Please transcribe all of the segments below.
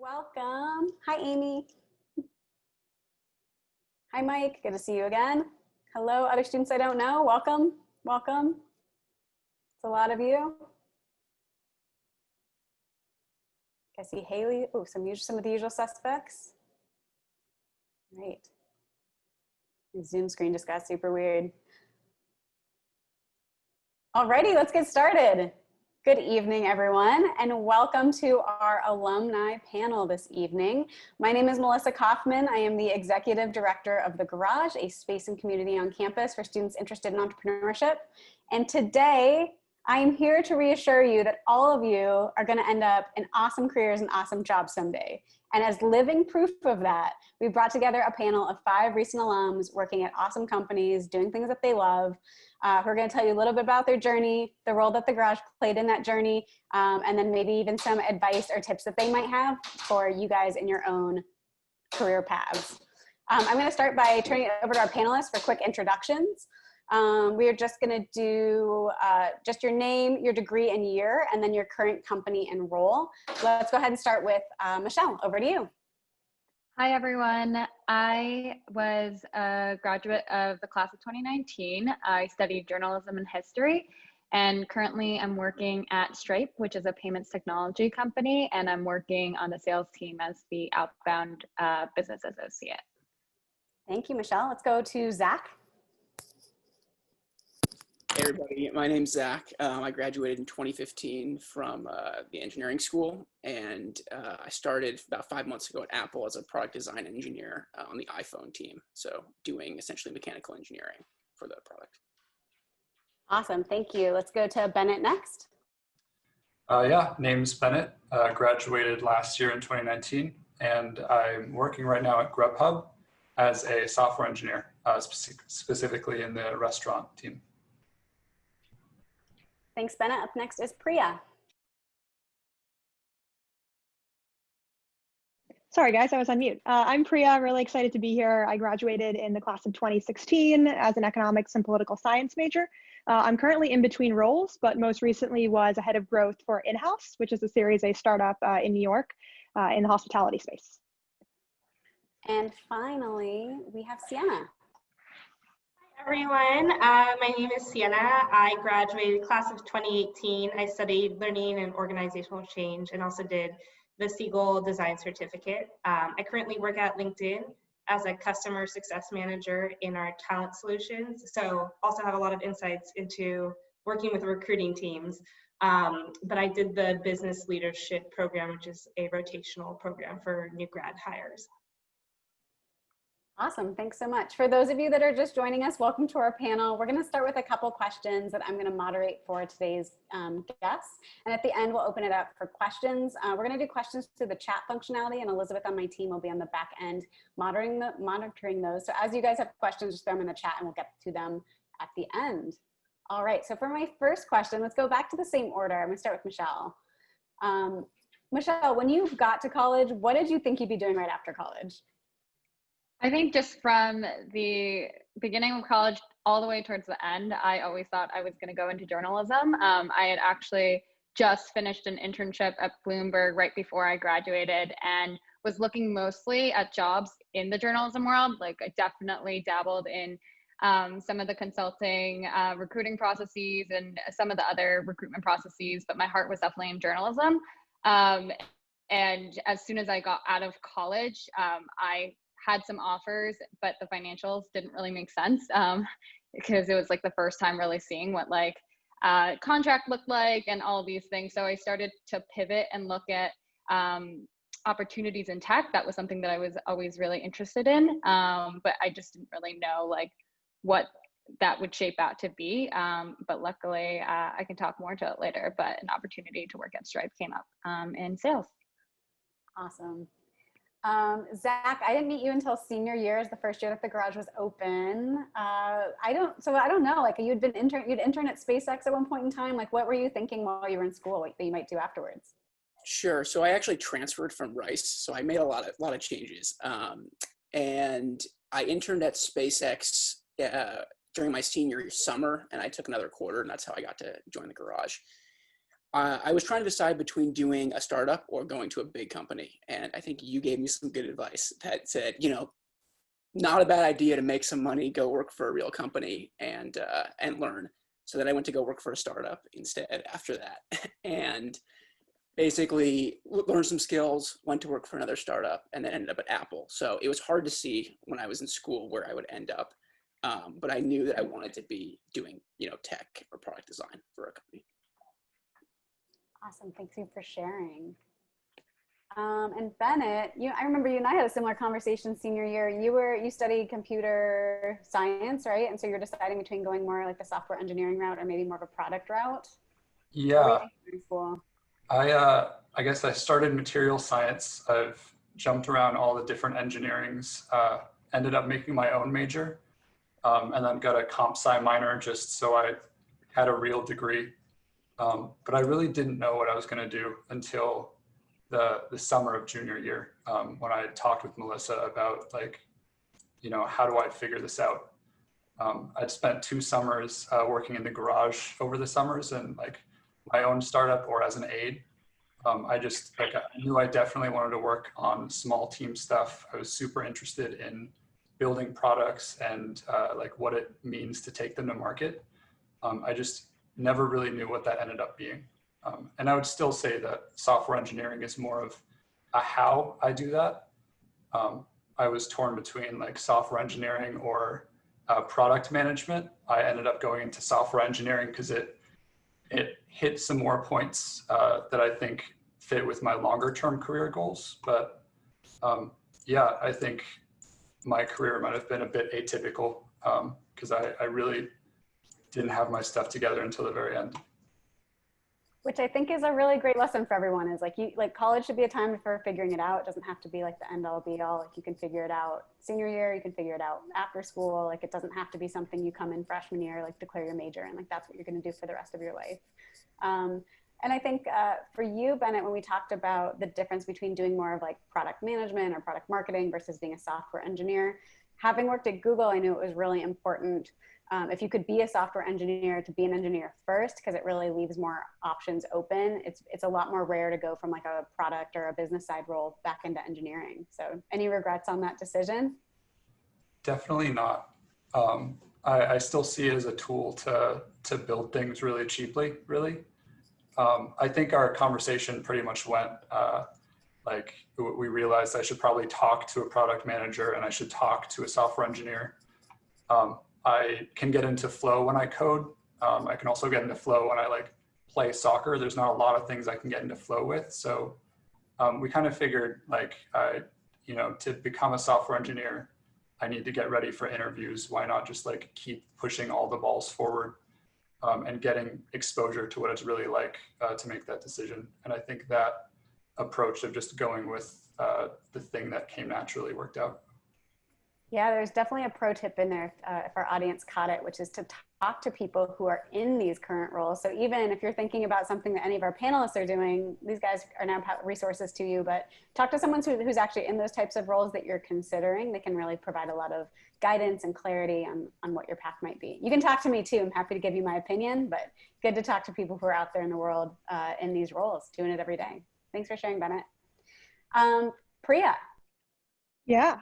Welcome. Hi, Amy. Hi, Mike. Good to see you again. Hello, other students I don't know. Welcome. Welcome. It's a lot of you. I see Haley. Oh, some of the usual suspects. Right. The Zoom screen just got super weird. Alrighty, let's get started. Good evening, everyone, and welcome to our alumni panel this evening. My name is Melissa Kaufman. I am the Executive Director of the Garage, a space and community on campus for students interested in entrepreneurship. And today, I am here to reassure you that all of you are going to end up in awesome careers and awesome jobs someday. And as living proof of that, we brought together a panel of 5 recent alums working at awesome companies, doing things that they love, who are going to tell you a little bit about their journey, the role that the Garage played in that journey, and then maybe even some advice or tips that they might have for you guys in your own career paths. I'm going to start by turning it over to our panelists for quick introductions. We are just going to do just your name, your degree and year, and then your current company and role. Let's go ahead and start with Michelle. Over to you. Hi, everyone. I was a graduate of the class of 2019. I studied journalism and history, and currently I'm working at Stripe, which is a payments technology company, and I'm working on the sales team as the outbound business associate. Thank you, Michelle. Let's go to Zach. Hey everybody, my name's Zach. I graduated in 2015 from the engineering school, and I started about 5 months ago at Apple as a product design engineer on the iPhone team. So doing essentially mechanical engineering for the product. Awesome, thank you. Let's go to Bennett next. Yeah, name's Bennett. Graduated last year in 2019, and I'm working right now at Grubhub as a software engineer, specifically in the restaurant team. Thanks, Bennett. Up next is Priya. Sorry, guys, I was on mute. I'm Priya. I'm really excited to be here. I graduated in the class of 2016 as an economics and political science major. I'm currently in between roles, but most recently was a head of growth for In-House, which is a Series A startup in New York in the hospitality space. And finally, we have Sienna. Everyone, my name is Sienna. I graduated class of 2018. I studied learning and organizational change and also did the Siegel Design Certificate. I currently work at LinkedIn as a customer success manager in our talent solutions. So also have a lot of insights into working with recruiting teams. But I did the business leadership program, which is a rotational program for new grad hires. Awesome, thanks so much. For those of you that are just joining us, welcome to our panel. We're gonna start with a couple questions that I'm gonna moderate for today's guests. And at the end, we'll open it up for questions. We're gonna do questions through the chat functionality, and Elizabeth on my team will be on the back end monitoring those. So as you guys have questions, just throw them in the chat and we'll get to them at the end. All right, so for my first question, let's go back to the same order. I'm gonna start with Michelle. Michelle, when you got to college, what did you think you'd be doing right after college? I think just from the beginning of college all the way towards the end, I always thought I was going to go into journalism. I had actually just finished an internship at Bloomberg right before I graduated and was looking mostly at jobs in the journalism world. Like I definitely dabbled in some of the consulting, recruiting processes and some of the other recruitment processes, but my heart was definitely in journalism. And as soon as I got out of college, I had some offers, but the financials didn't really make sense because it was like the first time really seeing what like contract looked like and all of these things. So I started to pivot and look at opportunities in tech. That was something that I was always really interested in, but I just didn't really know like what that would shape out to be. But luckily I can talk more to it later, but an opportunity to work at Stripe came up in sales. Awesome. Zach, I didn't meet you until senior year, as the first year that the Garage was open. I don't know, like you'd intern at SpaceX at one point in time. Like what were you thinking while you were in school, like, that you might do afterwards? Sure. So I actually transferred from Rice, so I made a lot of changes. And I interned at SpaceX during my senior summer, and I took another quarter, and that's how I got to join the Garage. I was trying to decide between doing a startup or going to a big company. And I think you gave me some good advice that said, not a bad idea to make some money, go work for a real company and learn. So then I went to go work for a startup instead after that. And basically learned some skills, went to work for another startup, and then ended up at Apple. So it was hard to see when I was in school where I would end up. But I knew that I wanted to be doing, tech or product design for a company. Awesome, thank you for sharing. And Bennett, I remember you and I had a similar conversation senior year. You studied computer science, right? And so you're deciding between going more like the software engineering route or maybe more of a product route. Yeah. I guess I started material science. I've jumped around all the different engineerings, ended up making my own major, and then got a comp sci minor just so I had a real degree. But I really didn't know what I was going to do until the summer of junior year, when I talked with Melissa about how do I figure this out? I'd spent 2 summers working in the garage over the summers and my own startup or as an aide. I knew I definitely wanted to work on small team stuff. I was super interested in building products and what it means to take them to market. I just never really knew what that ended up being. And I would still say that software engineering is more of a how I do that. I was torn between software engineering or product management. I ended up going into software engineering because it hit some more points that I think fit with my longer term career goals. But yeah, I think my career might have been a bit atypical because I really didn't have my stuff together until the very end. Which I think is a really great lesson for everyone is college should be a time for figuring it out. It doesn't have to be the end all be all. You can figure it out senior year, you can figure it out after school. It doesn't have to be something you come in freshman year, declare your major and that's what you're going to do for the rest of your life. And I think for you, Bennett, when we talked about the difference between doing more of product management or product marketing versus being a software engineer, having worked at Google, I knew it was really important if you could be a software engineer to be an engineer first, because it really leaves more options open. It's a lot more rare to go from a product or a business side role back into engineering. So any regrets on that decision? Definitely not. I still see it as a tool to build things really cheaply, really. I think our conversation pretty much went we realized I should probably talk to a product manager and I should talk to a software engineer. I can get into flow when I code. I can also get into flow when I play soccer. There's not a lot of things I can get into flow with. So we kind of figured to become a software engineer, I need to get ready for interviews. Why not just keep pushing all the balls forward and getting exposure to what it's really like to make that decision. And I think that approach of just going with the thing that came naturally worked out. Yeah, there's definitely a pro tip in there if our audience caught it, which is to talk to people who are in these current roles. So even if you're thinking about something that any of our panelists are doing, these guys are now resources to you, but talk to someone who's actually in those types of roles that you're considering. They can really provide a lot of guidance and clarity on what your path might be. You can talk to me too. I'm happy to give you my opinion, but good to talk to people who are out there in the world in these roles, doing it every day. Thanks for sharing, Bennett. Priya. Yeah,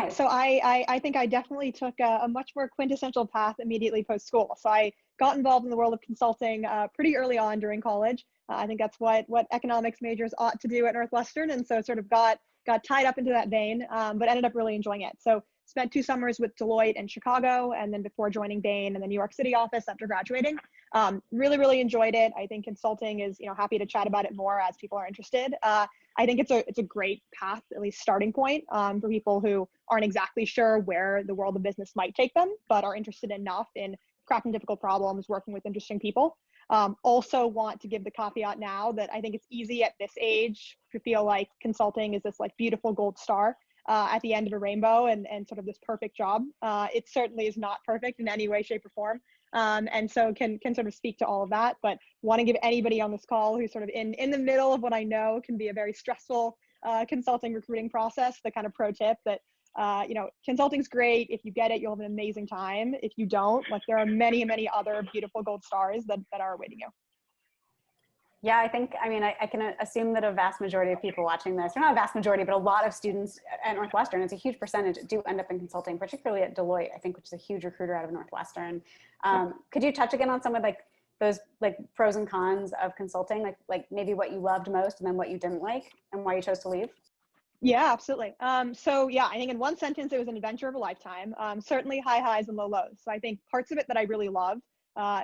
so I think I definitely took a much more quintessential path immediately post-school. So I got involved in the world of consulting pretty early on during college. I think that's what economics majors ought to do at Northwestern, and so sort of got tied up into that vein, but ended up really enjoying it. So spent 2 summers with Deloitte in Chicago, and then before joining Bain in the New York City office after graduating. Really enjoyed it. I think consulting is, happy to chat about it more as people are interested. I think it's a great path, at least starting point, for people who aren't exactly sure where the world of business might take them, but are interested enough in cracking difficult problems, working with interesting people. Also want to give the caveat now that I think it's easy at this age to feel like consulting is this beautiful gold star at the end of a rainbow and sort of this perfect job. It certainly is not perfect in any way, shape, or form. And so can sort of speak to all of that, but want to give anybody on this call who's sort of in the middle of what I know can be a very stressful consulting recruiting process, the kind of pro tip that, consulting's great. If you get it, you'll have an amazing time. If you don't, there are many other beautiful gold stars that are awaiting you. Yeah, I think, I mean, I can assume that a vast majority of people watching this, or not a vast majority, but a lot of students at Northwestern, it's a huge percentage, do end up in consulting, particularly at Deloitte, I think, which is a huge recruiter out of Northwestern. Could you touch again on some of like those like pros and cons of consulting, like maybe what you loved most and then what you didn't like and why you chose to leave? Yeah, absolutely. So yeah, I think in one sentence, it was an adventure of a lifetime. Certainly high highs and low lows. So I think parts of it that I really loved,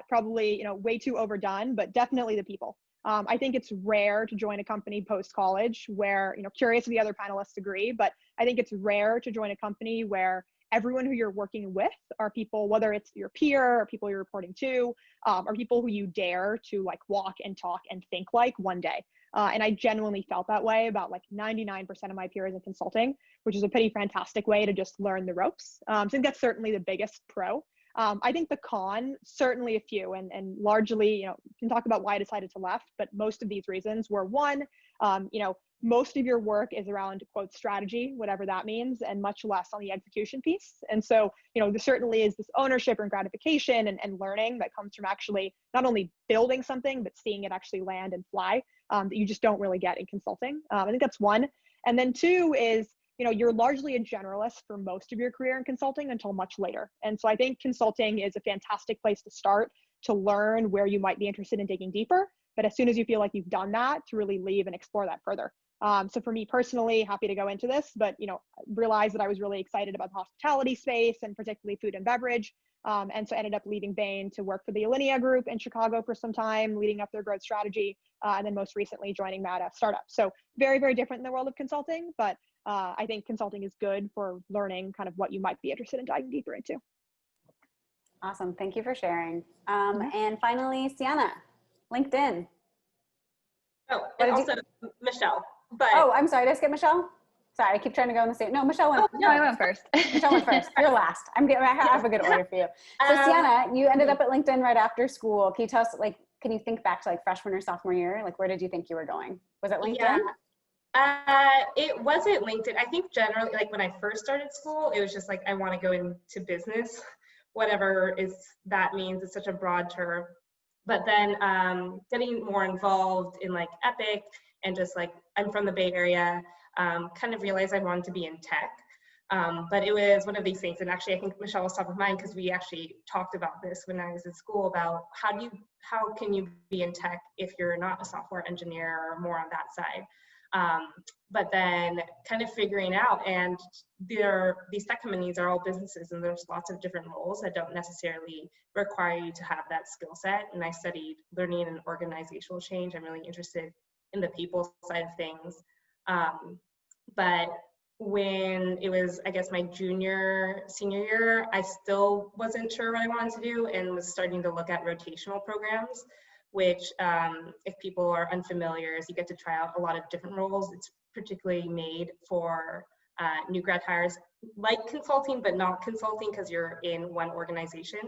probably, way too overdone, but definitely the people. I think it's rare to join a company post-college where, curious if the other panelists agree, but I think it's rare to join a company where everyone who you're working with are people, whether it's your peer or people you're reporting to, or people who you dare to like walk and talk and think like one day. And I genuinely felt that way about like 99% of my peers in consulting, which is a pretty fantastic way to just learn the ropes. So I think that's certainly the biggest pro. I think the con, certainly a few, and largely, can talk about why I decided to left, but most of these reasons were one, most of your work is around quote strategy, whatever that means, and much less on the execution piece. And so, there certainly is this ownership and gratification and learning that comes from actually not only building something, but seeing it actually land and fly that you just don't really get in consulting. I think that's one. And then two is, you're largely a generalist for most of your career in consulting until much later. And so I think consulting is a fantastic place to start to learn where you might be interested in digging deeper. But as soon as you feel like you've done that, to really leave and explore that further. So for me personally, happy to go into this, but realized that I was really excited about the hospitality space and particularly food and beverage. And so ended up leaving Bain to work for the Helena group in Chicago for some time, leading up their growth strategy, and then most recently joining that startup. So very, very different in the world of consulting, but I think consulting is good for learning kind of what you might be interested in diving deeper into. Awesome. Thank you for sharing. And finally, Sienna, LinkedIn. Oh, and also Michelle. But oh, I'm sorry. Did I skip Michelle? Sorry, I keep trying to go in the same. No, Michelle went. No, I went first. Michelle went first. You're last. I have a good order for you. So Sienna, you ended up at LinkedIn right after school. Can you tell us, can you think back to freshman or sophomore year? Where did you think you were going? Was it LinkedIn? Yeah. It wasn't LinkedIn. I think generally, when I first started school, it was just I want to go into business, whatever that means. It's such a broad term. But then getting more involved in Epic and just I'm from the Bay Area, kind of realized I wanted to be in tech. But it was one of these things, and actually I think Michelle was top of mind because we actually talked about this when I was in school about how can you be in tech if you're not a software engineer or more on that side. But then kind of figuring out, and these tech companies are all businesses, and there's lots of different roles that don't necessarily require you to have that skill set. And I studied learning and organizational change. I'm really interested in the people side of things. But when it was, I guess, my senior year, I still wasn't sure what I wanted to do and was starting to look at rotational programs, which if people are unfamiliar, is you get to try out a lot of different roles. It's particularly made for new grad hires, like consulting, but not consulting because you're in one organization.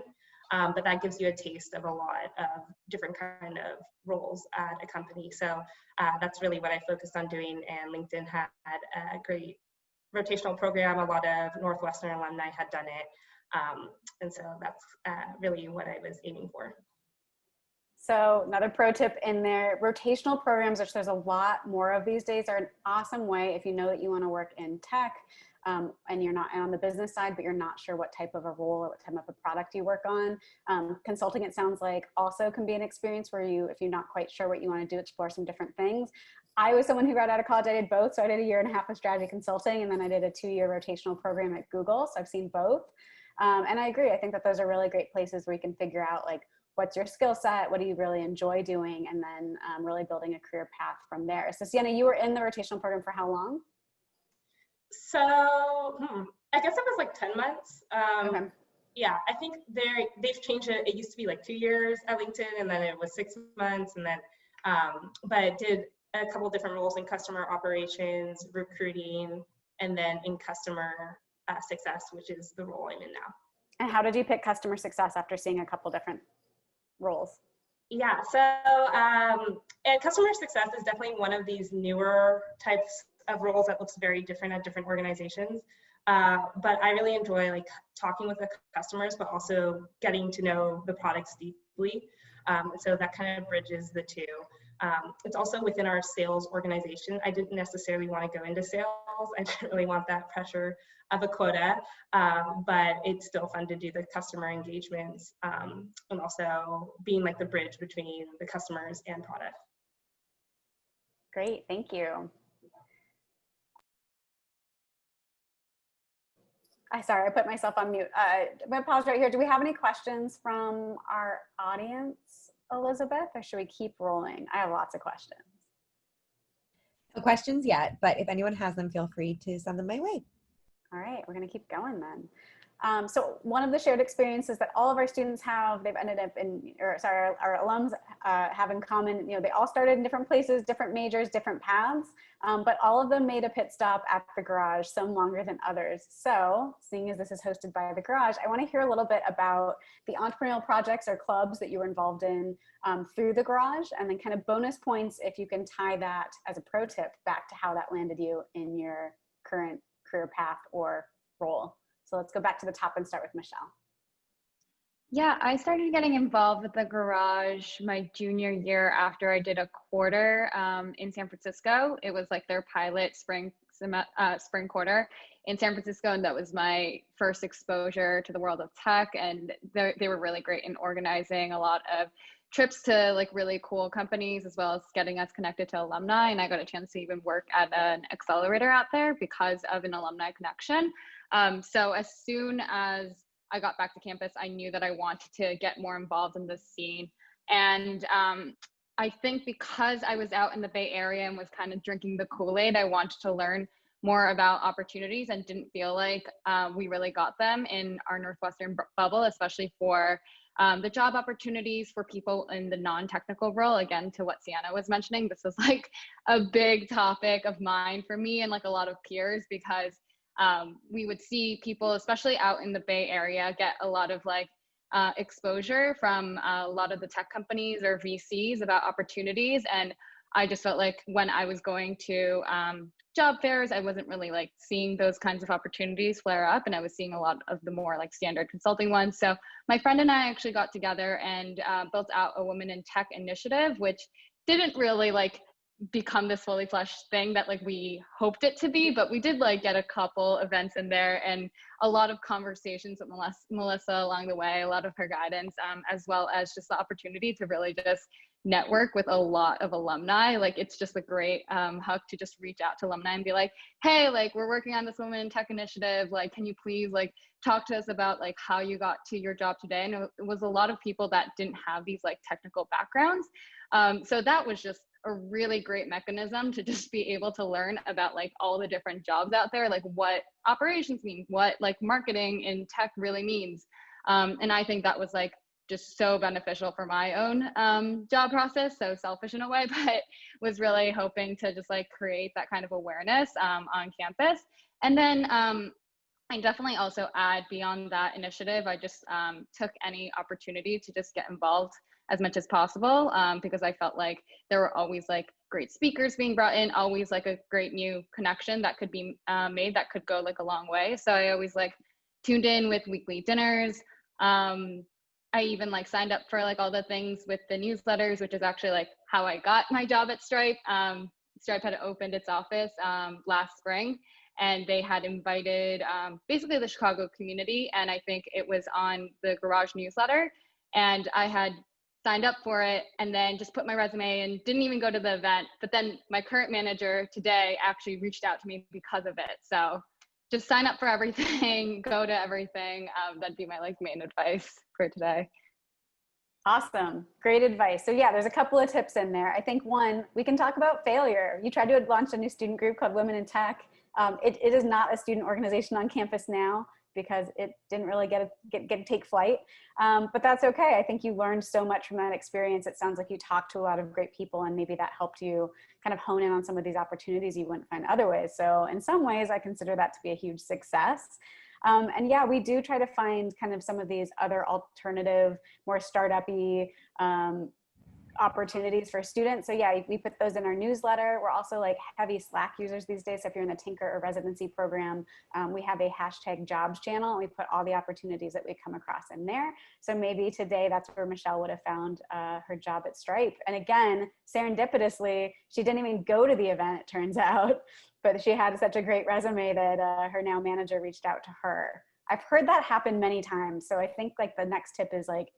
But that gives you a taste of a lot of different kind of roles at a company. So that's really what I focused on doing. And LinkedIn had a great rotational program. A lot of Northwestern alumni had done it. And so that's really what I was aiming for. So another pro tip in there, rotational programs, which there's a lot more of these days, are an awesome way if you know that you want to work in tech and you're not on the business side, but you're not sure what type of a role or what type of a product you work on. Consulting, it sounds like, also can be an experience where if you're not quite sure what you want to do, explore some different things. I was someone who got out of college. I did both. So I did a 1.5 years of strategy consulting, and then I did a 2-year rotational program at Google. So I've seen both. And I agree. I think that those are really great places where you can figure out what's your skill set, what do you really enjoy doing, and then really building a career path from there. So Sienna, you were in the rotational program for how long? So I guess it was 10 months. Okay. Yeah, I think they've changed it. It used to be 2 years at LinkedIn, and then it was 6 months, and then but I did a couple different roles in customer operations, recruiting, and then in customer success, which is the role I'm in now. And how did you pick customer success after seeing a couple different roles? Yeah, so and customer success is definitely one of these newer types of roles that looks very different at different organizations. But I really enjoy talking with the customers, but also getting to know the products deeply. So that kind of bridges the two. It's also within our sales organization. I didn't necessarily want to go into sales. I didn't really want that pressure of a quota, but it's still fun to do the customer engagements and also being like the bridge between the customers and product. Great, thank you. Sorry, I put myself on mute. I'm gonna pause right here. Do we have any questions from our audience, Elizabeth, or should we keep rolling? I have lots of questions. No questions yet, but if anyone has them, feel free to send them my way. All right, we're gonna keep going then. So one of the shared experiences that all of our students have, they've ended up in, or sorry, our alums have in common, you know, they all started in different places, different majors, different paths, but all of them made a pit stop at the Garage, some longer than others. So seeing as this is hosted by the Garage, I want to hear a little bit about the entrepreneurial projects or clubs that you were involved in through the Garage, and then kind of bonus points if you can tie that as a pro tip back to how that landed you in your current career path or role. So let's go back to the top and start with Michelle. Yeah, I started getting involved with the Garage my junior year after I did a quarter in San Francisco. It was like their pilot spring quarter in San Francisco, and that was my first exposure to the world of tech. And they were really great in organizing a lot of trips to like really cool companies, as well as getting us connected to alumni. And I got a chance to even work at an accelerator out there because of an alumni connection. So as soon as I got back to campus, I knew that I wanted to get more involved in this scene. And I think because I was out in the Bay Area and was kind of drinking the Kool-Aid, I wanted to learn more about opportunities and didn't feel like we really got them in our Northwestern bubble, especially for the job opportunities for people in the non-technical role. Again, to what Sienna was mentioning, this was like a big topic of mine for me and like a lot of peers, because we would see people, especially out in the Bay Area, get a lot of like exposure from a lot of the tech companies or VCs about opportunities. And I just felt like when I was going to job fairs, I wasn't really like seeing those kinds of opportunities flare up, and I was seeing a lot of the more like standard consulting ones. So my friend and I actually got together and built out a Women in Tech initiative, which didn't really like become this fully fleshed thing that like we hoped it to be, but we did like get a couple events in there and a lot of conversations with Melissa along the way, a lot of her guidance, as well as just the opportunity to really just network with a lot of alumni. Like it's just a great hook to just reach out to alumni and be like, hey, like we're working on this Women in Tech initiative, like can you please like talk to us about like how you got to your job today? And it was a lot of people that didn't have these like technical backgrounds, so that was just a really great mechanism to just be able to learn about like all the different jobs out there, like what operations mean, what like marketing in tech really means. And I think that was like just so beneficial for my own job process, so selfish in a way, but was really hoping to just like create that kind of awareness on campus. And then I definitely also add beyond that initiative, I just took any opportunity to just get involved as much as possible, because I felt like there were always like great speakers being brought in, always like a great new connection that could be made that could go like a long way. So I always like tuned in with weekly dinners. I even like signed up for like all the things with the newsletters, which is actually like how I got my job at Stripe. Stripe had opened its office last spring, and they had invited basically the Chicago community, and I think it was on the Garage newsletter, and I had signed up for it and then just put my resume and didn't even go to the event. But then my current manager today actually reached out to me because of it. So just sign up for everything, go to everything. That'd be my like main advice for today. Awesome, great advice. So yeah, there's a couple of tips in there. I think one, we can talk about failure. You tried to launch a new student group called Women in Tech. It is not a student organization on campus now because it didn't really take flight, but that's okay. I think you learned so much from that experience. It sounds like you talked to a lot of great people, and maybe that helped you kind of hone in on some of these opportunities you wouldn't find other ways. So in some ways, I consider that to be a huge success. And yeah, we do try to find kind of some of these other alternative, more startup-y opportunities for students. So yeah, we put those in our newsletter. We're also like heavy Slack users these days. So if you're in the Tinker or residency program, we have a hashtag jobs channel. And we put all the opportunities that we come across in there. So maybe today that's where Michelle would have found her job at Stripe. And again, serendipitously, she didn't even go to the event, it turns out, but she had such a great resume that her now manager reached out to her. I've heard that happen many times. So I think like the next tip is like,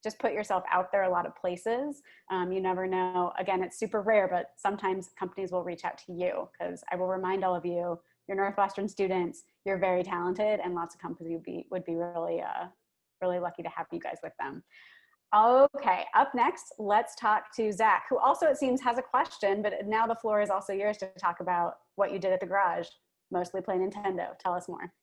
just put yourself out there a lot of places. You never know. Again, it's super rare, but sometimes companies will reach out to you, because I will remind all of you, you're Northwestern students, you're very talented, and lots of companies would be really, really lucky to have you guys with them. Okay, up next, let's talk to Zach, who also it seems has a question, but now the floor is also yours to talk about what you did at the garage, mostly play Nintendo. Tell us more.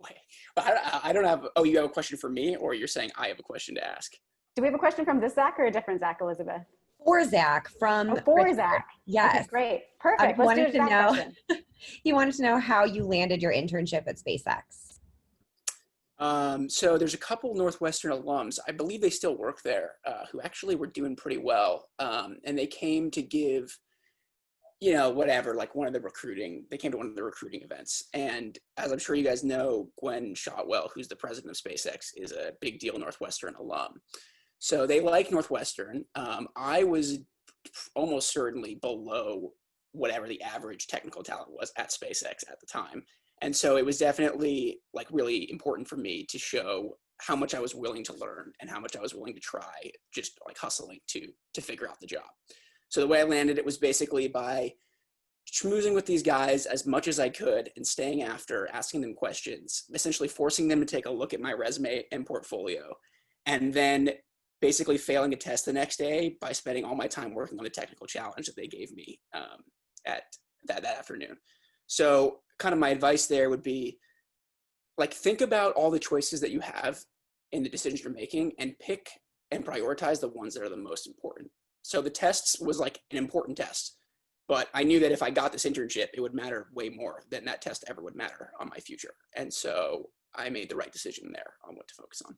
Wait, I don't have, oh, you have a question for me, or you're saying I have a question to ask? Do we have a question from this Zach or a different Zach, Elizabeth? For Zach from for Richard. Zach. Yes. Okay, great. Perfect. Let's do a Zach question. He wanted to know how you landed your internship at SpaceX. So there's a couple Northwestern alums, I believe they still work there, who actually were doing pretty well. And they came to give, you know, whatever, like they came to one of the recruiting events. And as I'm sure you guys know, Gwen Shotwell, who's the president of SpaceX, is a big deal Northwestern alum. So they like Northwestern. I was almost certainly below whatever the average technical talent was at SpaceX at the time. And so it was definitely like really important for me to show how much I was willing to learn and how much I was willing to try, just like hustling to figure out the job. So the way I landed it was basically by schmoozing with these guys as much as I could and staying after, asking them questions, essentially forcing them to take a look at my resume and portfolio, and then basically failing a test the next day by spending all my time working on a technical challenge that they gave me at that afternoon. So kind of my advice there would be, like, think about all the choices that you have in the decisions you're making and pick and prioritize the ones that are the most important. So the tests was like an important test, but I knew that if I got this internship, it would matter way more than that test ever would matter on my future. And so I made the right decision there on what to focus on.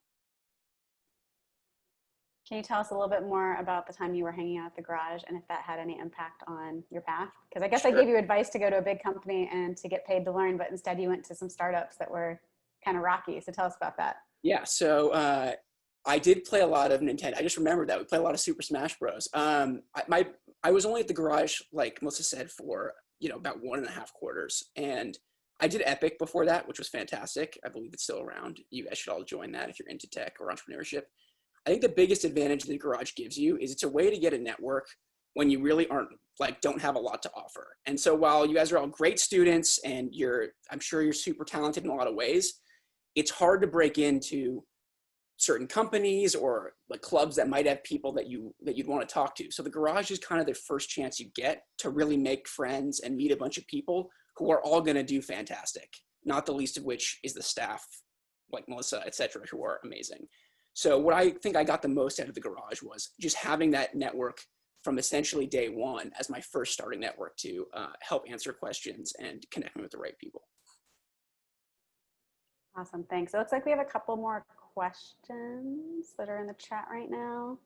Can you tell us a little bit more about the time you were hanging out at the garage and if that had any impact on your path? Because I guess Sure. I gave you advice to go to a big company and to get paid to learn, but instead you went to some startups that were kind of rocky. So tell us about that. Yeah, so I did play a lot of Nintendo. I just remembered that we played a lot of Super Smash Bros. I was only at the garage, like Melissa said, for about 1.5 quarters, and I did Epic before that, which was fantastic. I believe it's still around. You guys should all join that if you're into tech or entrepreneurship. I think the biggest advantage that the garage gives you is it's a way to get a network when you really don't have a lot to offer. And so while you guys are all great students and I'm sure you're super talented in a lot of ways, it's hard to break into certain companies or like clubs that might have people that you'd want to talk to. So the garage is kind of the first chance you get to really make friends and meet a bunch of people who are all going to do fantastic, not the least of which is the staff, like Melissa, et cetera, who are amazing. So what I think I got the most out of the garage was just having that network from essentially day one as my first starting network to help answer questions and connect me with the right people. Awesome, thanks. It looks like we have a couple more questions that are in the chat right now.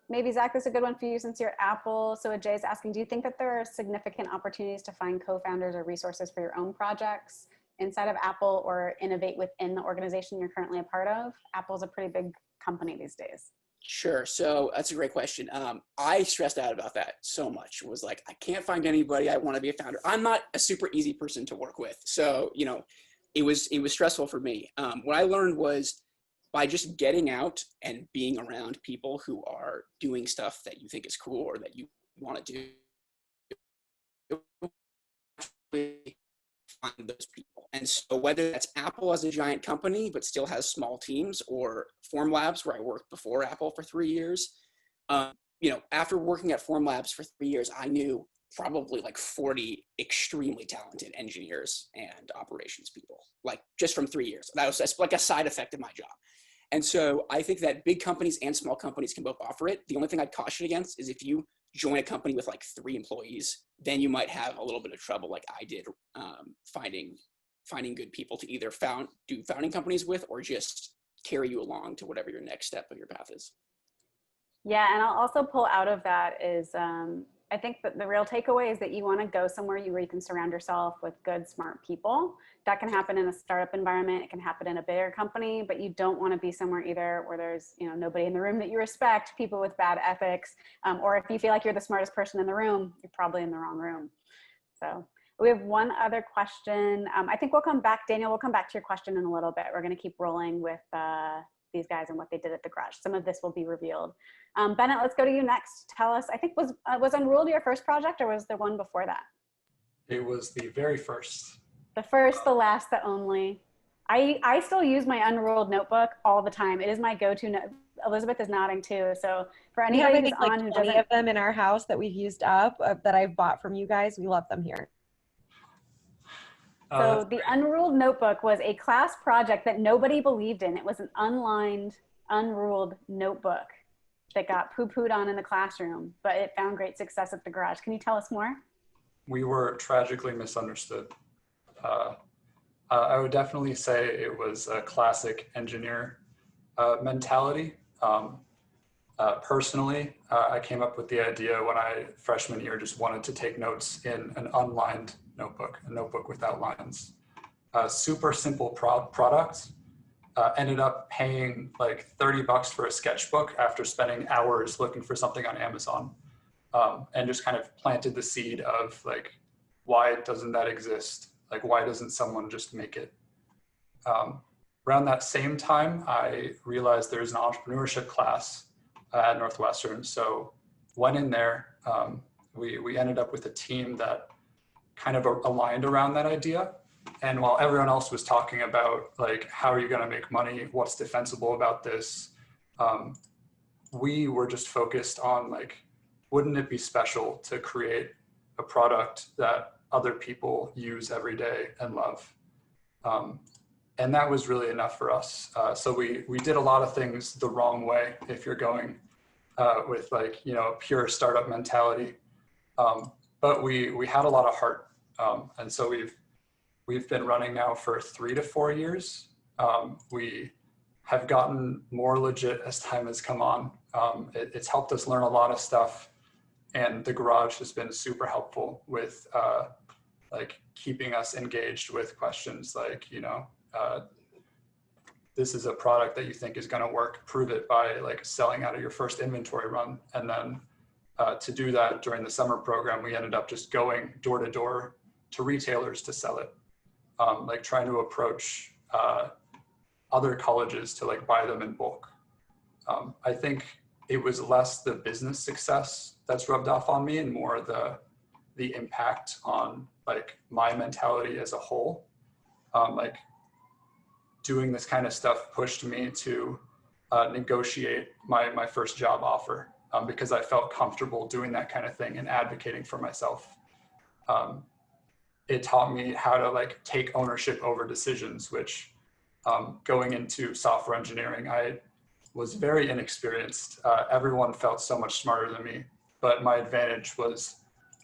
Maybe Zach, this is a good one for you since you're at Apple. So Jay's asking, do you think that there are significant opportunities to find co-founders or resources for your own projects inside of Apple or innovate within the organization you're currently a part of? Apple's a pretty big company these days. Sure. So that's a great question. I stressed out about that so much. It was like, I can't find anybody. I want to be a founder. I'm not a super easy person to work with. So, it was stressful for me. What I learned was by just getting out and being around people who are doing stuff that you think is cool or that you want to do, find those people. And so whether that's Apple as a giant company, but still has small teams, or Formlabs, where I worked before Apple for 3 years, after working at Formlabs for 3 years, I knew probably like 40 extremely talented engineers and operations people, like just from 3 years. That was like a side effect of my job. And so I think that big companies and small companies can both offer it. The only thing I'd caution against is if you join a company with like 3 employees, then you might have a little bit of trouble like I did finding good people to either do founding companies with or just carry you along to whatever your next step of your path is. Yeah, and I'll also pull out of that is I think that the real takeaway is that you want to go somewhere where you can surround yourself with good, smart people. That can happen in a startup environment. It can happen in a bigger company, but you don't want to be somewhere either where there's, you know, nobody in the room that you respect, people with bad ethics, or if you feel like you're the smartest person in the room, you're probably in the wrong room. So we have one other question. I think we'll come back, Daniel, we'll come back to your question in a little bit. We're going to keep rolling with these guys and what they did at the garage. Some of this will be revealed. Bennett, let's go to you next. Tell us, I think was Unruled your first project, or was there one before that? It was the very first. The first, the last, the only. I still use my Unruled notebook all the time. It is my go-to. Elizabeth is nodding too. So for We have, anybody I who's think, like on who 20 doesn't, of them in our house that we've used up that I've bought from you guys. We love them here. so the Unruled notebook was a class project that nobody believed in. It was an unlined, unruled notebook that got poo-pooed on in the classroom, but it found great success at the garage. Can you tell us more? We were tragically misunderstood. I would definitely say it was a classic engineer mentality. Personally, I came up with the idea when I freshman year just wanted to take notes in an unlined notebook, a notebook without lines. Super simple product. Ended up paying like $30 for a sketchbook after spending hours looking for something on Amazon, and just kind of planted the seed of like, why doesn't that exist? Like, why doesn't someone just make it? Around that same time, I realized there's an entrepreneurship class at Northwestern. So went in there, we ended up with a team that kind of aligned around that idea. And while everyone else was talking about like, how are you going to make money? What's defensible about this? We were just focused on like, wouldn't it be special to create a product that other people use every day and love? And that was really enough for us. So we did a lot of things the wrong way if you're going with like, you know, pure startup mentality. But we had a lot of heart. And so we've been running now for 3 to 4 years. We have gotten more legit as time has come on. It's helped us learn a lot of stuff, and the garage has been super helpful with like keeping us engaged with questions like, you know, this is a product that you think is going to work, prove it by like selling out of your first inventory run. And then to do that during the summer program, we ended up just going door to door to retailers to sell it. Like trying to approach other colleges to like buy them in bulk. I think it was less the business success that's rubbed off on me and more the impact on like my mentality as a whole. Like doing this kind of stuff pushed me to negotiate my first job offer because I felt comfortable doing that kind of thing and advocating for myself. It taught me how to like take ownership over decisions, which going into software engineering, I was very inexperienced. Everyone felt so much smarter than me, but my advantage was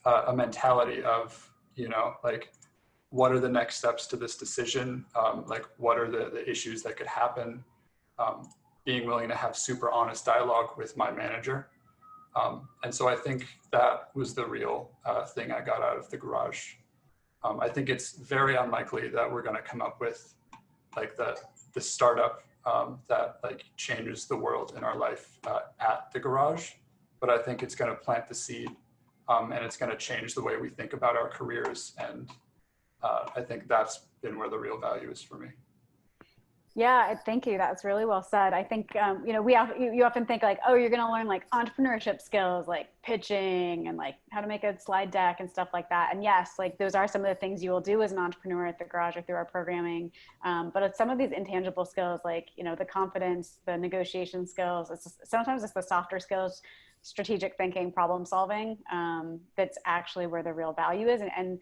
a mentality of, you know, like, what are the next steps to this decision? Like, what are the issues that could happen? Being willing to have super honest dialogue with my manager. And so I think that was the real thing I got out of the garage. I think it's very unlikely that we're going to come up with like the startup that like changes the world in our life at the garage, but I think it's going to plant the seed and it's going to change the way we think about our careers. And I think that's been where the real value is for me. Yeah, thank you. That's really well said. I think, you know, you often think like, oh, you're going to learn like entrepreneurship skills, like pitching and like how to make a slide deck and stuff like that. And yes, like those are some of the things you will do as an entrepreneur at the garage or through our programming. But it's some of these intangible skills, like, you know, the confidence, the negotiation skills, sometimes it's the softer skills, strategic thinking, problem solving, that's actually where the real value is. And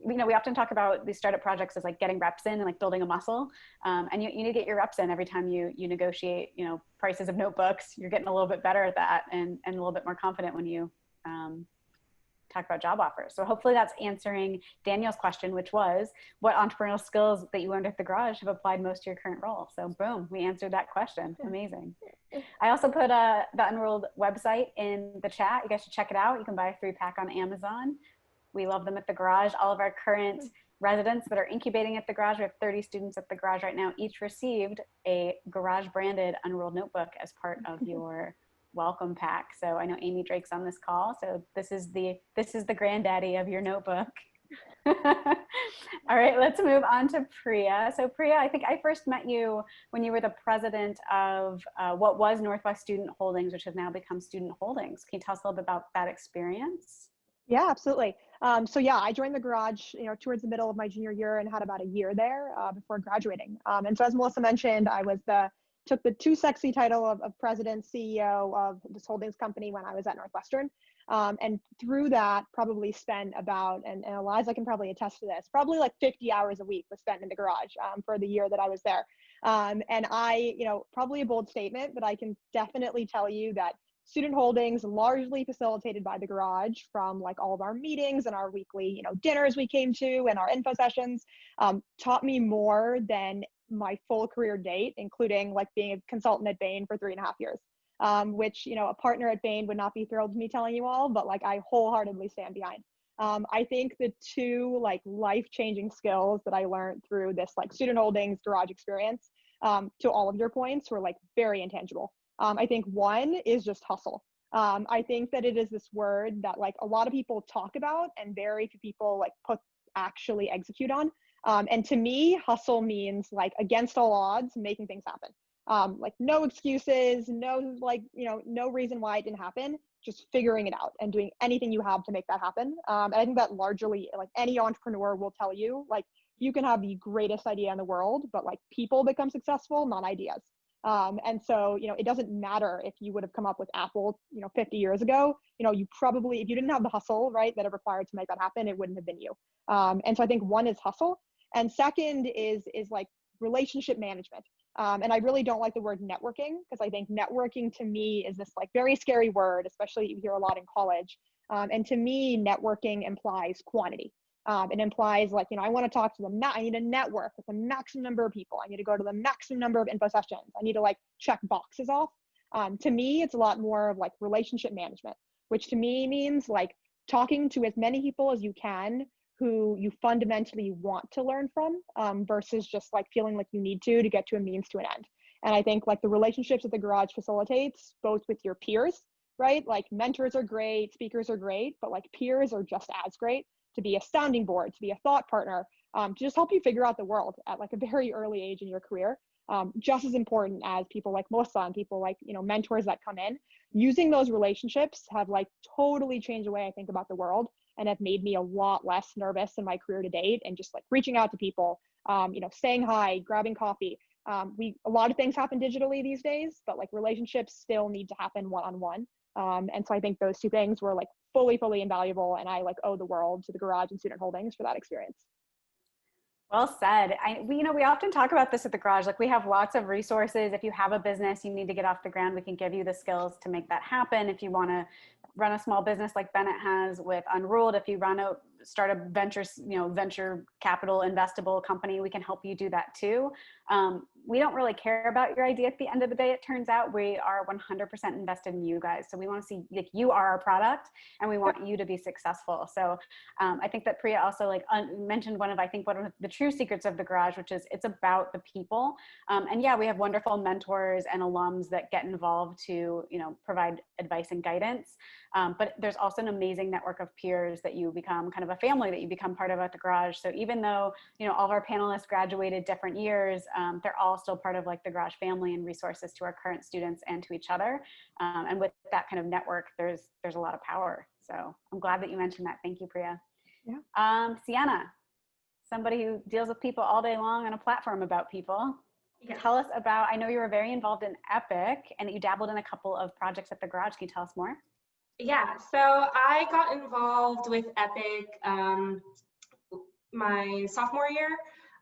you know, we often talk about these startup projects as like getting reps in and like building a muscle. And you need to get your reps in every time you negotiate, you know, prices of notebooks. You're getting a little bit better at that and a little bit more confident when you talk about job offers. So hopefully that's answering Daniel's question, which was what entrepreneurial skills that you learned at the Garage have applied most to your current role. So boom, we answered that question. Amazing. I also put the Unrolled website in the chat. You guys should check it out. You can buy a 3-pack on Amazon. We love them at the Garage. All of our current residents that are incubating at the Garage, we have 30 students at the Garage right now, each received a Garage branded Unrolled notebook as part of your welcome pack. So I know Amy Drake's on this call. So this is the granddaddy of your notebook. All right, let's move on to Priya. So Priya, I think I first met you when you were the president of what was Northwest Student Holdings, which has now become Student Holdings. Can you tell us a little bit about that experience? Yeah, absolutely. So yeah, I joined the Garage, towards the middle of my junior year and had about a year there before graduating. And so as Melissa mentioned, I took the too sexy title of president, CEO of this holdings company when I was at Northwestern. And through that, probably spent about, and Eliza can probably attest to this, probably like 50 hours a week was spent in the Garage for the year that I was there. And I, probably a bold statement, but I can definitely tell you that Student Holdings, largely facilitated by the Garage, from like all of our meetings and our weekly, dinners we came to and our info sessions, taught me more than my full career date, including like being a consultant at Bain for 3.5 years, which, a partner at Bain would not be thrilled with me telling you all, but like I wholeheartedly stand behind. I think the two like life-changing skills that I learned through this like Student Holdings Garage experience, to all of your points, were like very intangible. I think one is just hustle. I think that it is this word that like a lot of people talk about and very few people like actually execute on. And to me, hustle means like against all odds, making things happen. Like no excuses, no no reason why it didn't happen, just figuring it out and doing anything you have to make that happen. And I think that largely like any entrepreneur will tell you, like you can have the greatest idea in the world, but like people become successful, not ideas. And so, it doesn't matter if you would have come up with Apple, 50 years ago, you probably, if you didn't have the hustle, right, that it required to make that happen, it wouldn't have been you. And so I think one is hustle. And second is like relationship management. And I really don't like the word networking, because I think networking to me is this like very scary word, especially you hear a lot in college. And to me, networking implies quantity. It implies like, I want to talk to them. I need to network with the maximum number of people. I need to go to the maximum number of info sessions. I need to like check boxes off. To me, it's a lot more of like relationship management, which to me means like talking to as many people as you can who you fundamentally want to learn from, versus just like feeling like you need to get to a means to an end. And I think like the relationships that the Garage facilitates, both with your peers, right? Like mentors are great, speakers are great, but like peers are just as great. To be a sounding board, to be a thought partner, to just help you figure out the world at like a very early age in your career, just as important as people like Melissa and people like, mentors that come in. Using those relationships have like totally changed the way I think about the world and have made me a lot less nervous in my career to date, and just like reaching out to people, saying hi, grabbing coffee. A lot of things happen digitally these days, but like relationships still need to happen one-on-one. And so I think those two things were like fully invaluable, and I like owe the world to the Garage and Student Holdings for that experience. Well said. We often talk about this at the Garage. Like we have lots of resources. If you have a business, you need to get off the ground, we can give you the skills to make that happen. If you want to run a small business like Bennett has with Unrolled, if you start a venture capital investable company, we can help you do that too. We don't really care about your idea at the end of the day. It turns out we are 100% invested in you guys. So we want to see like you are our product, and we want you to be successful. So I think that Priya also mentioned one of the true secrets of the Garage, which is it's about the people. And yeah, we have wonderful mentors and alums that get involved to provide advice and guidance. But there's also an amazing network of peers that you become kind of a family that you become part of at the Garage. So even though, all of our panelists graduated different years, they're all still part of like the Garage family and resources to our current students and to each other. And with that kind of network, there's a lot of power. So I'm glad that you mentioned that. Thank you, Priya. Yeah. Sienna, somebody who deals with people all day long on a platform about people. Yes. Tell us about, I know you were very involved in Epic and that you dabbled in a couple of projects at the Garage. Can you tell us more? Yeah, so I got involved with Epic my sophomore year,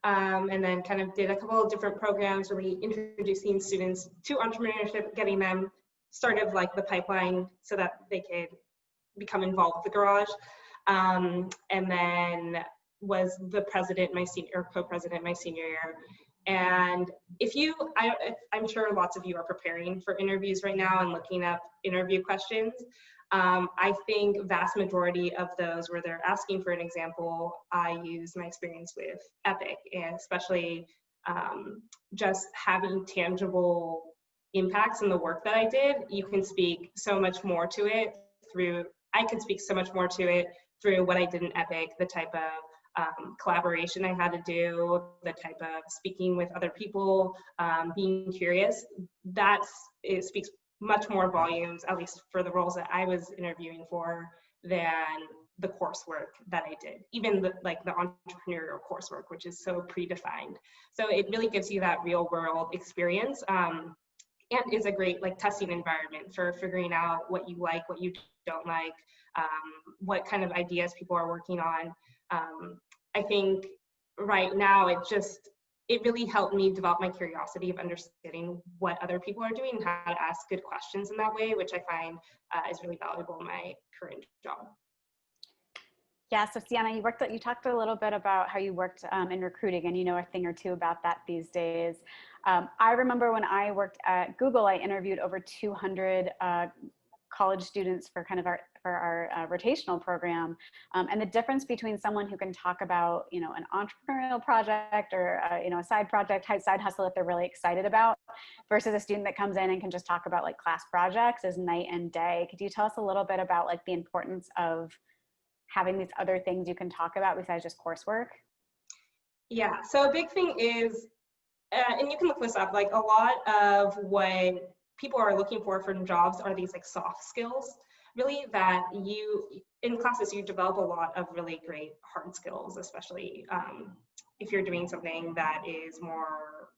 and then kind of did a couple of different programs really introducing students to entrepreneurship, getting them started like the pipeline so that they could become involved with the garage. And then was the president or co-president my senior year. And I'm sure lots of you are preparing for interviews right now and looking up interview questions. I think vast majority of those where they're asking for an example, I use my experience with Epic, and especially just having tangible impacts in the work that I did. You can speak so much more to it I could speak so much more to it through what I did in Epic, the type of collaboration I had to do, the type of speaking with other people, being curious. It speaks much more volumes, at least for the roles that I was interviewing for, than the coursework that I did, even the entrepreneurial coursework, which is so predefined. So it really gives you that real world experience, and is a great testing environment for figuring out what you like, what you don't like, what kind of ideas people are working on. I think right now it really helped me develop my curiosity of understanding what other people are doing and how to ask good questions in that way, which I find is really valuable in my current job. Yeah, so Sienna, you talked a little bit about how you worked in recruiting, and you know a thing or two about that these days. I remember when I worked at Google, I interviewed over 200 college students for our rotational program, and the difference between someone who can talk about an entrepreneurial project or a side project, side hustle that they're really excited about, versus a student that comes in and can just talk about class projects is night and day. Could you tell us a little bit about the importance of having these other things you can talk about besides just coursework? Yeah, so a big thing is, and you can look this up, a lot of what people are looking for from jobs are these soft skills, really, that in classes you develop a lot of really great hard skills, especially if you're doing something that is more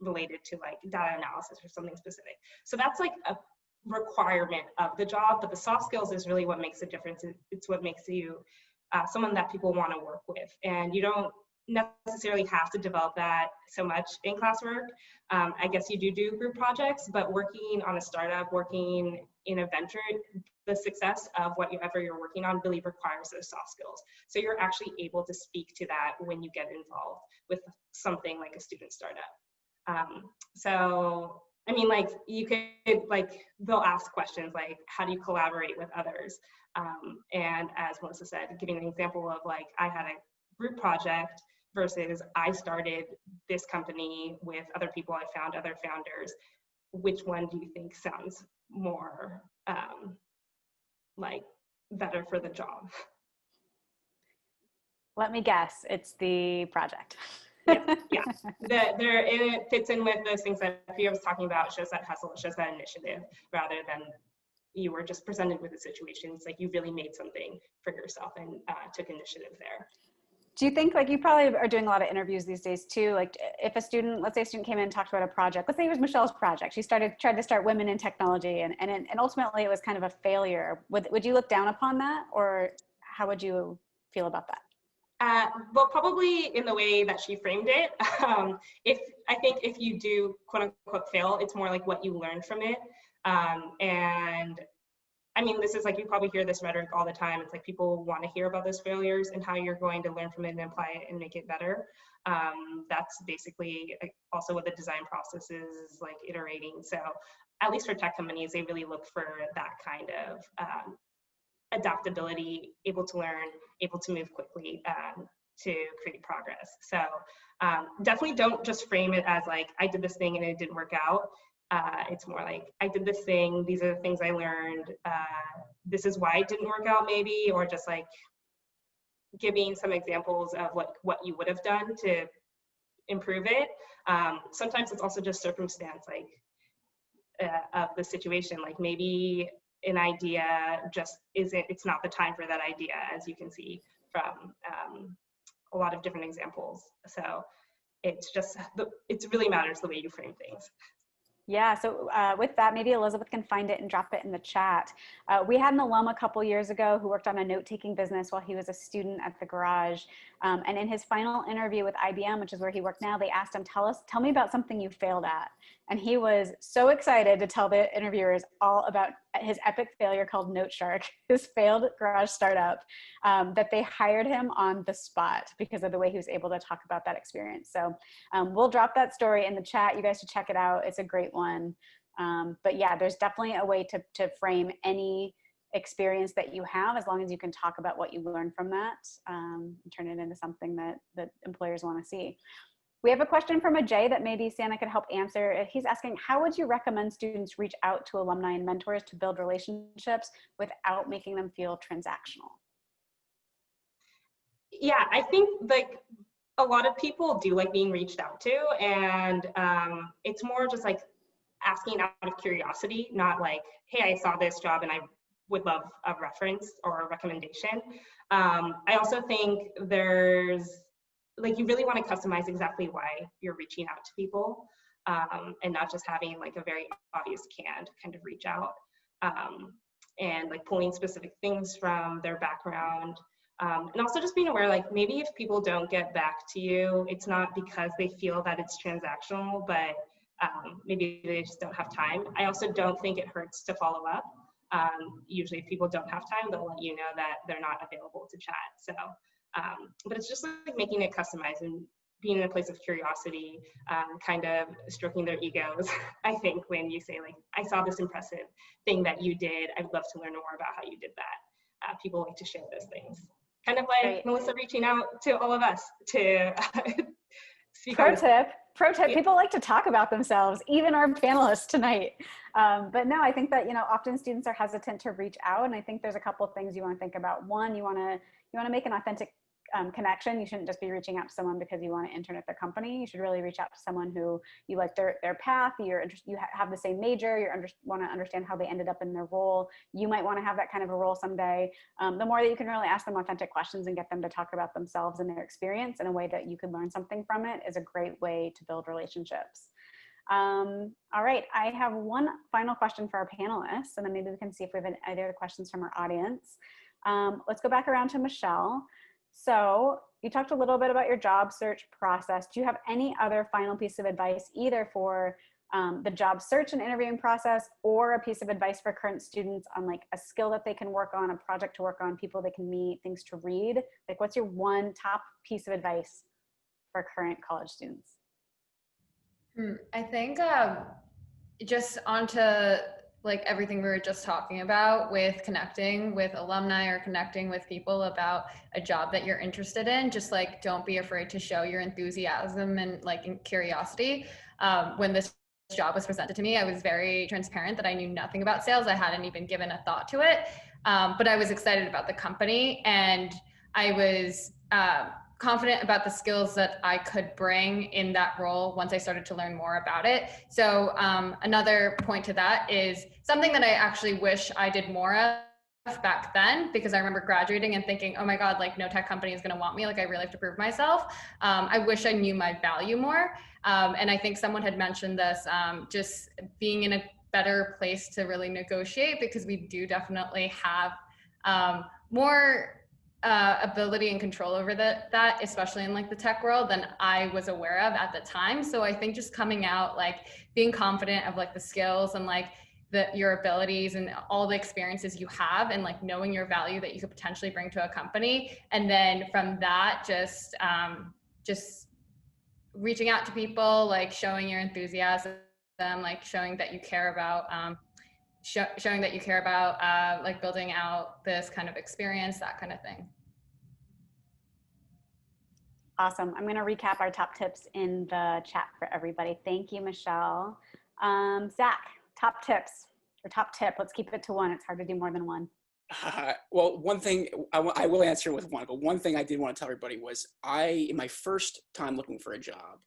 related to data analysis or something specific. So that's a requirement of the job, but the soft skills is really what makes a difference. It's what makes you someone that people want to work with, and you don't necessarily have to develop that so much in classwork. I guess you do group projects, but working on a startup, working in a venture, the success of whatever you're working on really requires those soft skills. So you're actually able to speak to that when you get involved with something like a student startup. So I mean, you could, they'll ask questions how do you collaborate with others? And as Melissa said, giving an example of I had a group project versus I started this company with other people, I found other founders. Which one do you think sounds more better for the job? Let me guess, it's the project. Yeah. It fits in with those things that Priya was talking about. It shows that hustle, it shows that initiative, rather than you were just presented with a situation. It's you really made something for yourself and took initiative there. Do you think, you probably are doing a lot of interviews these days too, if a student, let's say a student came in and talked about a project, let's say it was Michelle's project, she tried to start women in technology, and ultimately it was kind of a failure. Would you look down upon that, or how would you feel about that? Well, probably in the way that she framed it. I think if you do quote unquote fail, it's more what you learned from it. And I mean, this is you probably hear this rhetoric all the time. It's people want to hear about those failures and how you're going to learn from it and apply it and make it better. That's basically also what the design process is iterating. So at least for tech companies, they really look for that kind of adaptability, able to learn, able to move quickly to create progress. So definitely don't just frame it as I did this thing and it didn't work out. It's more I did this thing, these are the things I learned, this is why it didn't work out maybe, or just giving some examples of what you would have done to improve it. Sometimes it's also just circumstance of the situation, maybe an idea just it's not the time for that idea, as you can see from a lot of different examples. So it's just, it really matters the way you frame things. Yeah, so with that, maybe Elizabeth can find it and drop it in the chat. We had an alum a couple years ago who worked on a note-taking business while he was a student at the Garage. And in his final interview with IBM, which is where he worked now, they asked him, tell me about something you failed at. And he was so excited to tell the interviewers all about his epic failure called Note Shark, his failed garage startup, that they hired him on the spot because of the way he was able to talk about that experience. So we'll drop that story in the chat. You guys should check it out. It's a great one. But yeah, there's definitely a way to frame any experience that you have, as long as you can talk about what you learned from that, and turn it into something that employers want to see. We have a question from Ajay that maybe Sienna could help answer. He's asking, how would you recommend students reach out to alumni and mentors to build relationships without making them feel transactional? Yeah, I think like a lot of people do like being reached out to, and it's more just like asking out of curiosity, not like, hey, I saw this job and I would love a reference or a recommendation. I also think there's, like, you really want to customize exactly why you're reaching out to people, and not just having like a very obvious canned kind of reach out, and like pulling specific things from their background. And also just being aware, like, maybe if people don't get back to you, it's not because they feel that it's transactional, but maybe they just don't have time. I also don't think it hurts to follow up. Usually if people don't have time, they'll let you know that they're not available to chat. So, but it's just like making it customized and being in a place of curiosity, kind of stroking their egos. I think when you say like, I saw this impressive thing that you did, I'd love to learn more about how you did that. People like to share those things. Kind of like Great. Melissa reaching out to all of us to speak Pro on. tip, Yeah. people like to talk about themselves, even our panelists tonight. But no, I think that, often students are hesitant to reach out. And I think there's a couple of things you want to think about. One, you want to make an authentic connection. You shouldn't just be reaching out to someone because you want to intern at their company. You should really reach out to someone who you like their path, you have the same major, you want to understand how they ended up in their role. You might want to have that kind of a role someday. The more that you can really ask them authentic questions and get them to talk about themselves and their experience in a way that you could learn something from it is a great way to build relationships. All right, I have one final question for our panelists, and then maybe we can see if we have any other questions from our audience. Let's go back around to Michelle. So you talked a little bit about your job search process. Do you have any other final piece of advice, either for the job search and interviewing process, or a piece of advice for current students on like a skill that they can work on, a project to work on, people they can meet, things to read? Like, what's your one top piece of advice for current college students? I think just onto like everything we were just talking about with connecting with alumni or connecting with people about a job that you're interested in, just like don't be afraid to show your enthusiasm and like curiosity. When this job was presented to me, I was very transparent that I knew nothing about sales. I hadn't even given a thought to it, but I was excited about the company, and I was confident about the skills that I could bring in that role once I started to learn more about it. So another point to that is something that I actually wish I did more of back then, because I remember graduating and thinking, oh my God, like no tech company is going to want me. Like I really have to prove myself. I wish I knew my value more. And I think someone had mentioned this, just being in a better place to really negotiate, because we do definitely have more ability and control over that, especially in like the tech world, than I was aware of at the time. So I think just coming out, like being confident of like the skills and like your abilities and all the experiences you have, and like knowing your value that you could potentially bring to a company. And then from that, just reaching out to people, like showing your enthusiasm, like showing that you care about, showing that you care about like building out this kind of experience, that kind of thing. Awesome. I'm going to recap our top tips in the chat for everybody. Thank you, Michelle. Zach, top tips or top tip. Let's keep it to one. It's hard to do more than one. Well, one thing I will answer with one, but one thing I did want to tell everybody was in my first time looking for a job,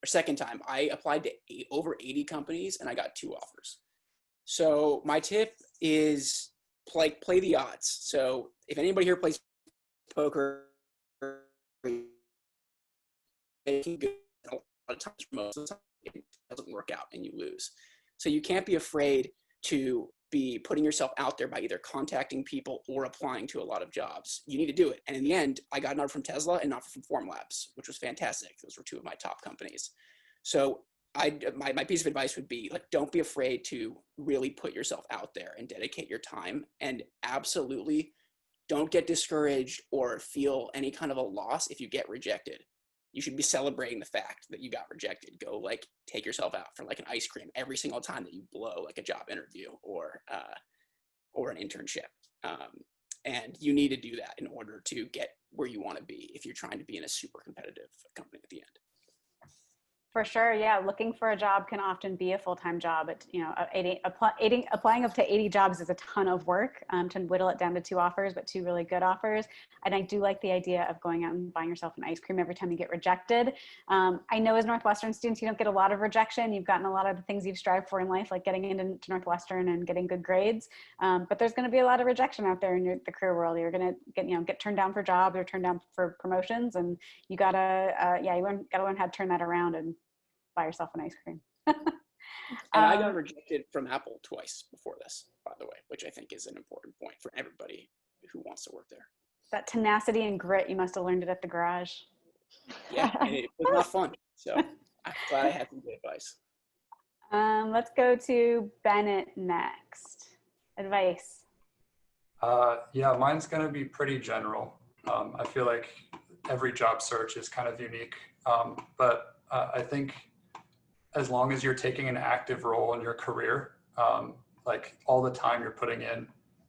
or second time, I applied to over 80 companies and I got 2 offers. So my tip is play the odds. So if anybody here plays poker, it can go a lot of times, most of the time it doesn't work out and you lose. So you can't be afraid to be putting yourself out there by either contacting people or applying to a lot of jobs. You need to do it. And in the end, I got an offer from Tesla and an offer from Formlabs, which was fantastic. Those were 2 of my top companies. So my piece of advice would be like, don't be afraid to really put yourself out there and dedicate your time, and absolutely don't get discouraged or feel any kind of a loss if you get rejected. You should be celebrating the fact that you got rejected. Go like take yourself out for like an ice cream every single time that you blow like a job interview or an internship. And you need to do that in order to get where you want to be if you're trying to be in a super competitive company at the end. For sure, yeah. Looking for a job can often be a full-time job. Applying up to 80 jobs is a ton of work to whittle it down to 2 offers, but 2 really good offers. And I do like the idea of going out and buying yourself an ice cream every time you get rejected. I know as Northwestern students, you don't get a lot of rejection. You've gotten a lot of the things you've strived for in life, like getting into Northwestern and getting good grades. But there's going to be a lot of rejection out there in the career world. You're going to get turned down for jobs or turned down for promotions, and you gotta learn how to turn that around and buy yourself an ice cream. And I got rejected from Apple twice before this, by the way, which I think is an important point for everybody who wants to work there. That tenacity and grit, you must have learned it at the garage. Yeah, and it was not fun. So I'm glad I had some good advice. Let's go to Bennett next. Advice. Yeah, mine's going to be pretty general. I feel like every job search is kind of unique, but I think as long as you're taking an active role in your career, like all the time you're putting in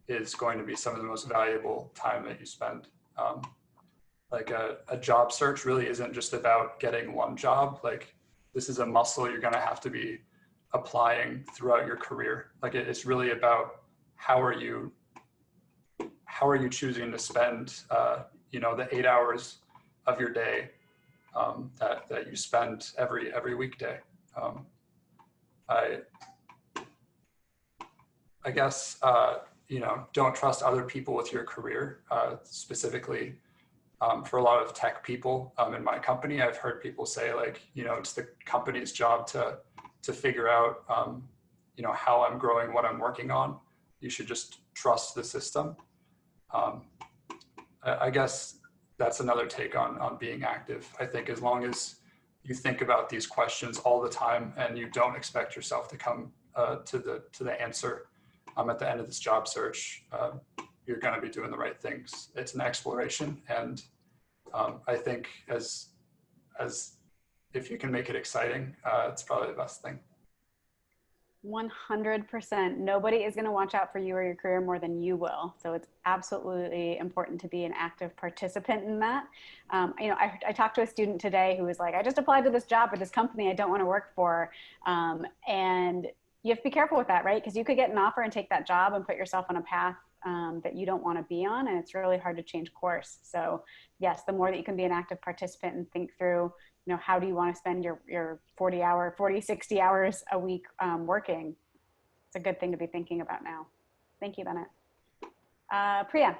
is going to be some of the most valuable time that you spend. Like a job search really isn't just about getting one job. Like this is a muscle you're going to have to be applying throughout your career. Like it's really about how are you choosing to spend, the 8 hours of your day that you spend every weekday. I guess, don't trust other people with your career, specifically for a lot of tech people in my company. I've heard people say like, it's the company's job to figure out, how I'm growing, what I'm working on. You should just trust the system. I guess that's another take on being active. I think as long as you think about these questions all the time and you don't expect yourself to come to the answer at the end of this job search, you're going to be doing the right things. It's an exploration, and I think as if you can make it exciting, it's probably the best thing. 100%. Nobody is going to watch out for you or your career more than you will. So it's absolutely important to be an active participant in that. I talked to a student today who was like, I just applied to this job at this company I don't want to work for. And you have to be careful with that, right? Because you could get an offer and take that job and put yourself on a path that you don't want to be on. And it's really hard to change course. So yes, the more that you can be an active participant and think through, how do you want to spend your 60 hours a week working? It's a good thing to be thinking about now. Thank you, Bennett. Priya.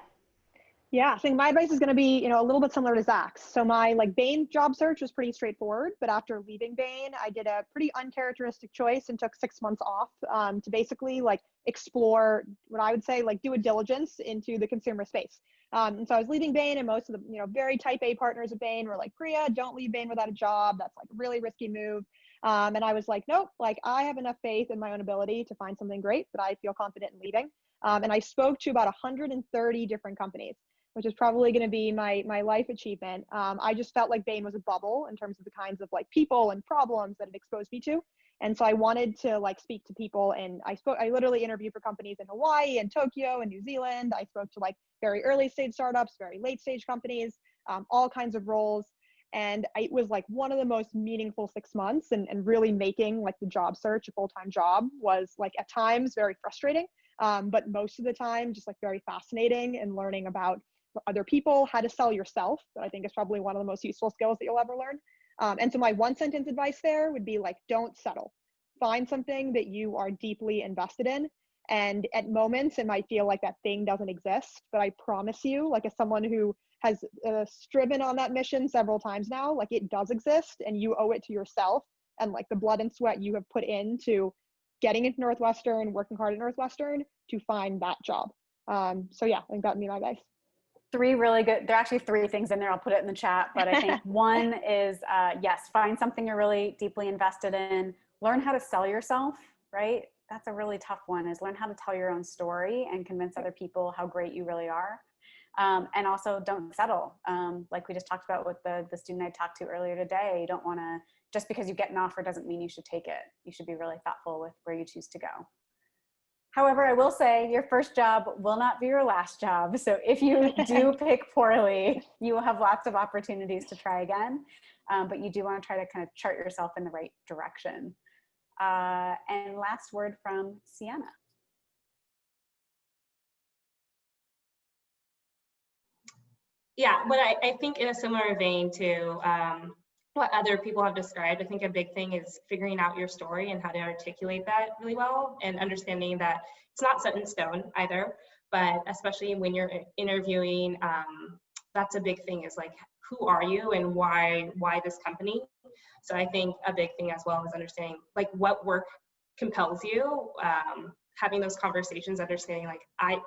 Yeah, I think my advice is going to be, a little bit similar to Zach's. So my Bain job search was pretty straightforward, but after leaving Bain, I did a pretty uncharacteristic choice and took 6 months off to basically explore what I would say, due diligence into the consumer space. And so I was leaving Bain, and most of the, very type A partners at Bain were like, Priya, don't leave Bain without a job. That's a really risky move. And I was like, nope, I have enough faith in my own ability to find something great that I feel confident in leaving. And I spoke to about 130 different companies, which is probably going to be my life achievement. I just felt like Bain was a bubble in terms of the kinds of people and problems that it exposed me to. And so I wanted to speak to people, and I literally interviewed for companies in Hawaii and Tokyo and New Zealand. I spoke to very early stage startups, very late stage companies, all kinds of roles. And it was one of the most meaningful 6 months, and really making the job search a full-time job was at times very frustrating. But most of the time just very fascinating, and learning about other people, how to sell yourself, that I think is probably one of the most useful skills that you'll ever learn. And so my 1-sentence advice there would be don't settle. Find something that you are deeply invested in. And at moments it might feel like that thing doesn't exist, but I promise you, as someone who has striven on that mission several times now, it does exist, and you owe it to yourself and the blood and sweat you have put into getting into Northwestern, working hard at Northwestern to find that job. So yeah, I think that would be my advice. three really good, there are actually three things in there. I'll put it in the chat, but I think one is, yes, find something you're really deeply invested in, learn how to sell yourself, right? That's a really tough one, is learn how to tell your own story and convince other people how great you really are. And also don't settle. Like we just talked about with the student I talked to earlier today, you don't wanna, just because you get an offer doesn't mean you should take it. You should be really thoughtful with where you choose to go. However, I will say your first job will not be your last job. So if you do pick poorly, you will have lots of opportunities to try again. But you do want to try to kind of chart yourself in the right direction. And last word from Sienna. Yeah, but I think in a similar vein to what other people have described, I think a big thing is figuring out your story and how to articulate that really well, and understanding that it's not set in stone either, but especially when you're interviewing, that's a big thing, is like, who are you and why this company? So I think a big thing as well is understanding like what work compels you, having those conversations, understanding like I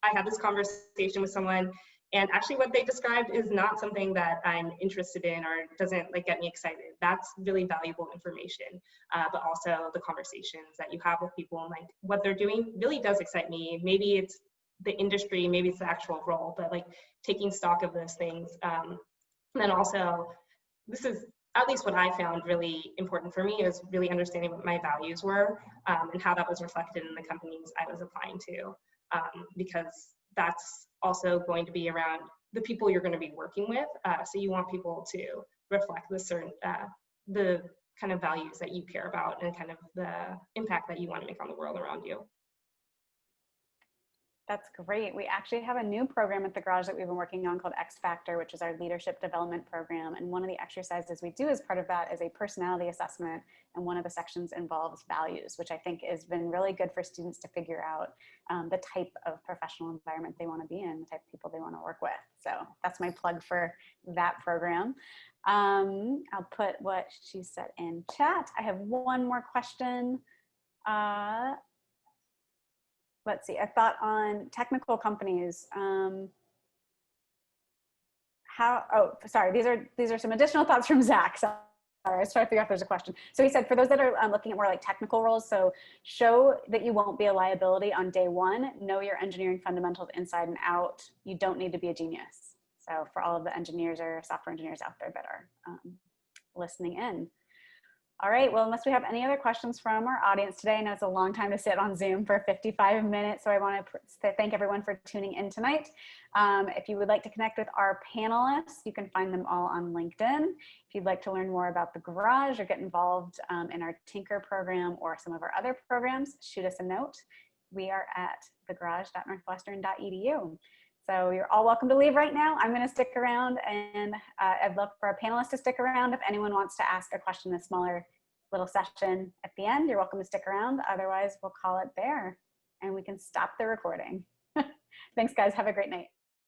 had this conversation with someone, and actually what they described is not something that I'm interested in or doesn't like get me excited. That's really valuable information. But also the conversations that you have with people and like what they're doing really does excite me. Maybe it's the industry, maybe it's the actual role, but like taking stock of those things. And then also, this is at least what I found really important for me, is really understanding what my values were, and how that was reflected in the companies I was applying to, because that's also going to be around the people you're going to be working with. So you want people to reflect the certain, the kind of values that you care about and kind of the impact that you want to make on the world around you. That's great. We actually have a new program at the Garage that we've been working on called X Factor, which is our leadership development program. And one of the exercises we do as part of that is a personality assessment. And one of the sections involves values, which I think has been really good for students to figure out the type of professional environment they want to be in, the type of people they want to work with. So that's my plug for that program. I'll put what she said in chat. I have one more question. Let's see, a thought on technical companies. These are some additional thoughts from Zach. Sorry, I was trying to figure out if there's a question. So he said, for those that are looking at more like technical roles, so show that you won't be a liability on day one, know your engineering fundamentals inside and out. You don't need to be a genius. So for all of the engineers or software engineers out there that are listening in. All right, well, unless we have any other questions from our audience today, I know it's a long time to sit on Zoom for 55 minutes, so I want to thank everyone for tuning in tonight. If you would like to connect with our panelists, you can find them all on LinkedIn. If you'd like to learn more about the Garage or get involved in our Tinker program or some of our other programs, shoot us a note. We are at thegarage.northwestern.edu. So you're all welcome to leave right now. I'm going to stick around, and I'd love for our panelists to stick around. If anyone wants to ask a question in a smaller little session at the end, you're welcome to stick around. Otherwise, we'll call it there and we can stop the recording. Thanks, guys. Have a great night.